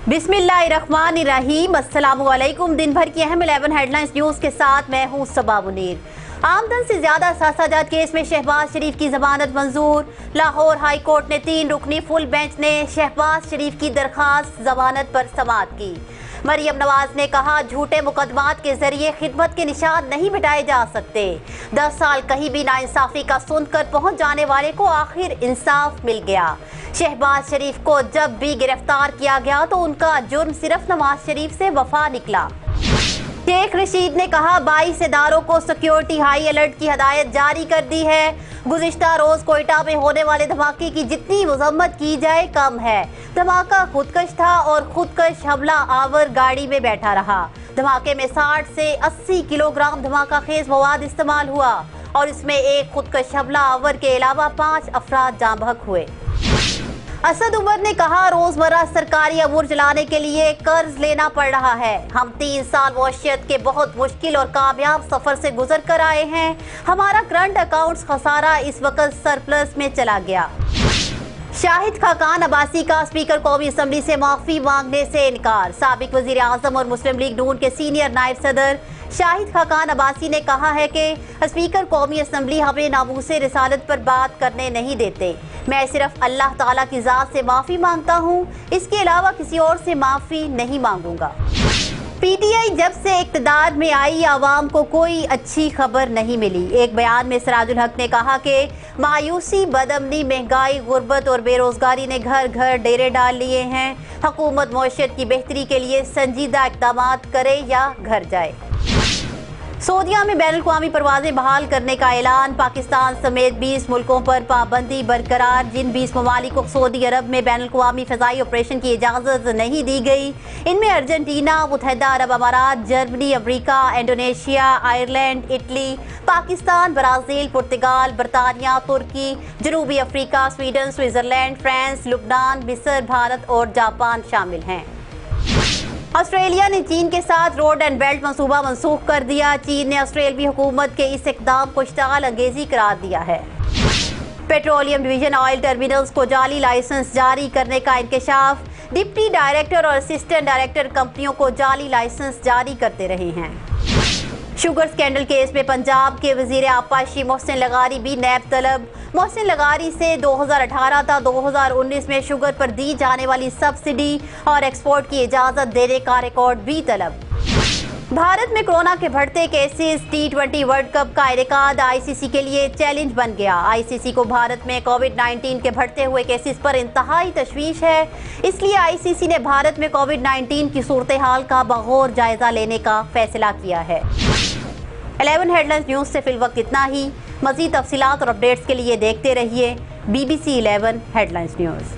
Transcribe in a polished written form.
बिस्मिल्लाहिर्रहमानिर्रहीम। अस्सलामुअलैकुम। दिन भर की अहम 11 हेडलाइंस न्यूज के साथ मैं हूं सबा मुनीर। आमदन से ज्यादा सासाजात केस में शहबाज शरीफ की जमानत मंजूर। लाहौर हाई कोर्ट ने 3 रुकनी फुल बेंच ने शहबाज शरीफ की दरखास्त जमानत पर समाअत की। मरियम नवाज ने कहा, झूठे मुकदमात के जरिए खिदमत के निशान नहीं मिटाए जा सकते। 10 साल कहीं भी नाइंसाफी का सुनकर पहुंच जाने वाले को आखिर इंसाफ मिल गया। शहबाज शरीफ को जब भी गिरफ्तार किया गया तो उनका जुर्म सिर्फ नवाज शरीफ से वफा निकला। शेख रशीद ने कहा, 22 इदारों को सिक्योरिटी हाई अलर्ट की हदायत जारी कर दी है। गुज़िश्ता रोज कोयटा में होने वाले धमाके की जितनी मजम्मत की जाए कम है। धमाका खुदकश था और खुदकश हमला आवर गाड़ी में बैठा रहा। धमाके में 60 से 80 किलोग्राम धमाका खेज मवाद इस्तेमाल हुआ और इसमें एक खुदकश हमला आवर के अलावा 5 अफराद जाँ बहक हुए। असद उमर ने कहा, रोजमर्रा सरकारी अमूर चलाने के लिए कर्ज लेना पड़ रहा है। हम 3 साल मौशियत के बहुत मुश्किल और कामयाब सफर से गुजर कर आए हैं। हमारा करंट अकाउंट्स खसारा इस वक्त सरप्लस में चला गया। शाहिद खाकान अब्बासी का स्पीकर कौमी असम्बली से माफी मांगने से इनकार। साबिक वजीर आजम और मुस्लिम लीग नून के सीनियर नायब सदर शाहिद खाकान अब्बासी ने कहा है कि स्पीकर कौमी असम्बली हमें नामूसे रिसालत पर बात करने नहीं देते। मैं सिर्फ अल्लाह ताला की ज़ात से माफ़ी मांगता हूँ, इसके अलावा किसी और से माफ़ी नहीं मांगूंगा। पीटीआई जब से इक़्तिदार में आई, आवाम को कोई अच्छी खबर नहीं मिली। एक बयान में सिराजुल हक ने कहा कि मायूसी, बदअमनी, महंगाई, गुर्बत और बेरोजगारी ने घर घर डेरे डाल लिए हैं। हुकूमत मौशियत की बेहतरी के लिए संजीदा इक़दाम करे या घर जाए। सऊदीया में बैनुल-अक़वामी परवाजें बहाल करने का ऐलान। पाकिस्तान समेत 20 मुल्कों पर पाबंदी बरकरार। जिन 20 ममालिक को सऊदी अरब में बैनुल-अक़वामी फ़ज़ाई ऑपरेशन की इजाज़त नहीं दी गई, इनमें अर्जेंटीना, मुत्तहिदा अरब अमारात, Germany, America, Indonesia, Ireland, Italy, Pakistan, Brazil, पुर्तगाल, बरतानिया, तुर्की, जनूबी अफ्रीका, स्वीडन, स्विट्ज़रलैंड, फ्रांस, लुबनान, मिस्र, भारत और जापान शामिल हैं। ऑस्ट्रेलिया ने चीन के साथ रोड एंड बेल्ट मंसूबा मंसूख कर दिया। चीन ने ऑस्ट्रेलियाई हुकूमत के इस इक़दाम को इश्तिगाल अंगेजी करार दिया है। पेट्रोलियम डिवीजन ऑयल टर्मिनल्स को जाली लाइसेंस जारी करने का इंकशाफ। डिप्टी डायरेक्टर और असिस्टेंट डायरेक्टर कंपनियों को जाली लाइसेंस जारी करते रहे हैं। शुगर स्कैंडल केस में पंजाब के वजीर आपाशी मोहसिन लगारी भी नैब तलब। मोहसिन लगारी से 2018 था 2019 में शुगर पर दी जाने वाली सब्सिडी और एक्सपोर्ट की इजाज़त देने का रिकॉर्ड भी तलब। भारत में कोरोना के बढ़ते केसेस। T20 वर्ल्ड कप का इनेकाद आईसीसी के लिए चैलेंज बन गया। आईसीसी को भारत में कोविड-19 के बढ़ते हुए केसेस पर इंतहाई तशवीश है, इसलिए आईसीसी ने भारत में कोविड-19 की सूरत हाल का बगौर जायजा लेने का फैसला किया है। 11 हेडलाइंस न्यूज़ से फिलवक्त इतना ही। मज़ीद तफसीलात और अपडेट्स के लिए देखते रहिए BBC 11 हेडलाइंस न्यूज़।